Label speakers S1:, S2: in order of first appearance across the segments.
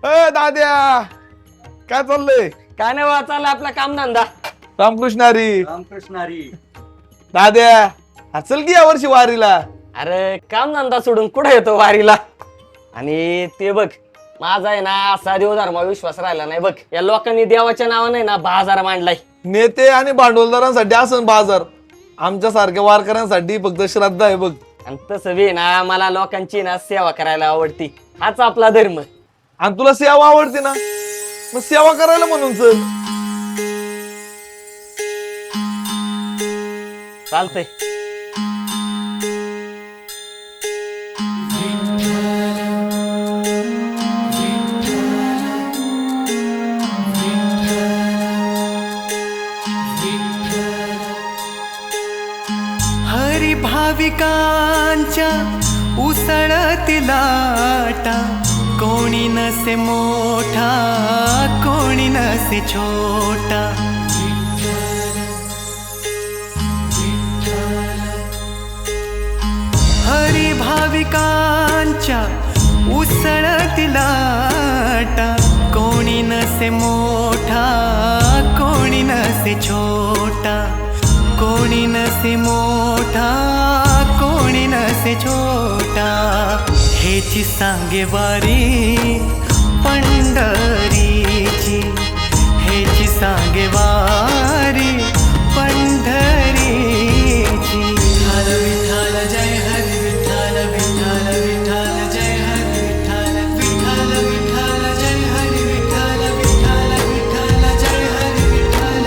S1: दाद्या काय चाललंय?
S2: काय नाही बा, चालला आपला काम धंदा.
S1: रामकृष्णारी.
S3: रामकृष्णारी.
S1: दाद्या हा चल की या वर्षी वारीला.
S2: अरे काम धंदा सोडून कुठे येतो वारीला? आणि ते बघ, माझा आहे ना असा देवधर्मा विश्वास राहिला नाही बघ. या लोकांनी देवाच्या नावाने ना बाजार मांडलाय.
S1: नेते आणि भांडवलदारांसाठी असं बाजार, आमच्या सारख्या वारकऱ्यांसाठी फक्त श्रद्धा आहे बघ.
S2: आणि तसं बी ना मला लोकांची ना सेवा करायला आवडती. हाच आपला धर्म.
S1: आणि तुला सेवा आवडते ना, मग सेवा करायला म्हणून चल.
S2: चालतंय.
S4: हरी भाविकांच्या उसळती लाटा, कोणी नसे मोठा कोणी नसे छोटा. हरी भाविकांच्या उसळती लाटा, कोणी नसे मोठा कोणी नसे छोटा. कोणी नसे मोठा कोणी नसे छोटा. हेची सांगे वारी पंढरीची, हेची सांगे वारी पंढरीची. विठ्ठल विठ्ठल जय हरी विठ्ठल विठ्ठल विठ्ठल जय हरी विठ्ठल विठ्ठल विठ्ठल जय हरी विठ्ठल विठ्ठल विठ्ठल जय हरी विठ्ठल.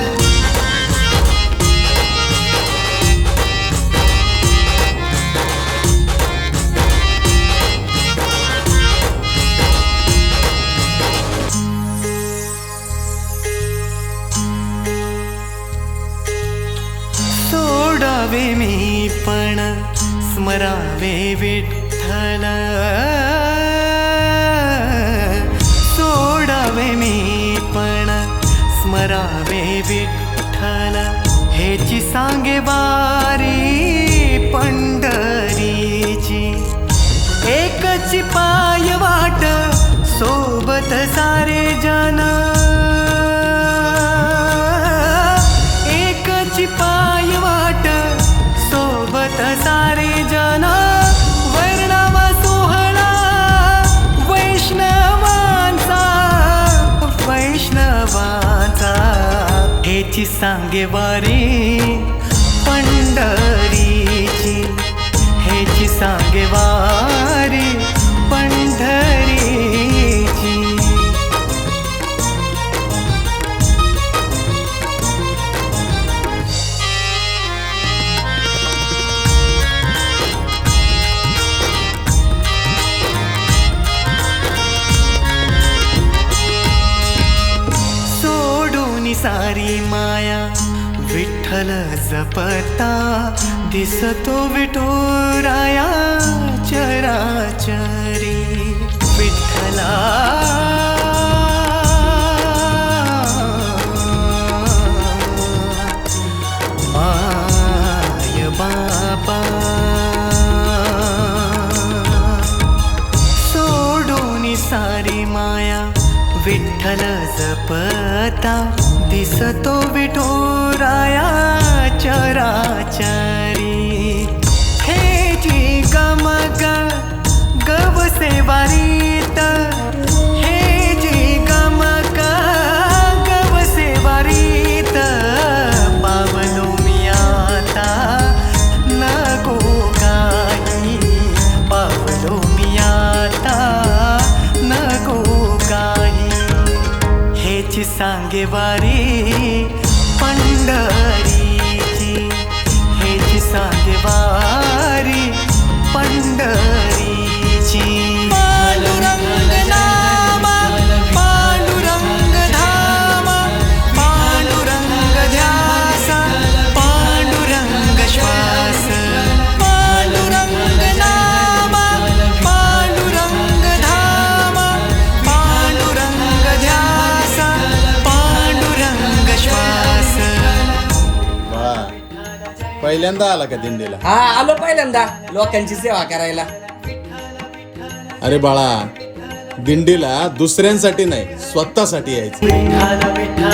S4: सोडावे मी पण स्मरावे विठ्ठल. सोडावे मी पण स्मरावे विठ्ठल. हेची सांगे वारी पंढरीची. एकची पाय वाट सोबत सारे जन. एकची पाय वाट सोबत सारे जन. वर्णवा सोहळा वैष्णवांचा वैष्णवांचा. हेची सांगे वारी पंढरीची. हेची सांगे वारी पंढरीची. सारी माया विठ्ठल जपता, दिसतो विठुराया चराचरी. विठ्ठला माय बाबा. सोडून सारी माया विठ्ठल जपता, दिसतो विठुराया चराचरी. हे जी गमग गवसे वारीत, हे जी गमग गवसे वारीत. पावलो मी आता नको काही, पावलो मी आता नको काही. हेची सांगे वारी पंढरीची. हेची सांगे वारी पंढरीची. पांडुरंग नाम पांडुरंग धाम, पांडुरंग ध्यास पांडुरंग श्वास. पांडुरंग नाम पांडुरंग धाम, पांडुरंग ध्यास पांडुरंग श्वास.
S3: पहिल्यांदा आला का दिंडीला?
S2: हा आलो पहिल्यांदा लोकांची सेवा करायला.
S3: अरे बाळा, दिंडीला दुसऱ्यांसाठी नाही स्वतःसाठी यायचं.
S4: विठ्ठल विठ्ठल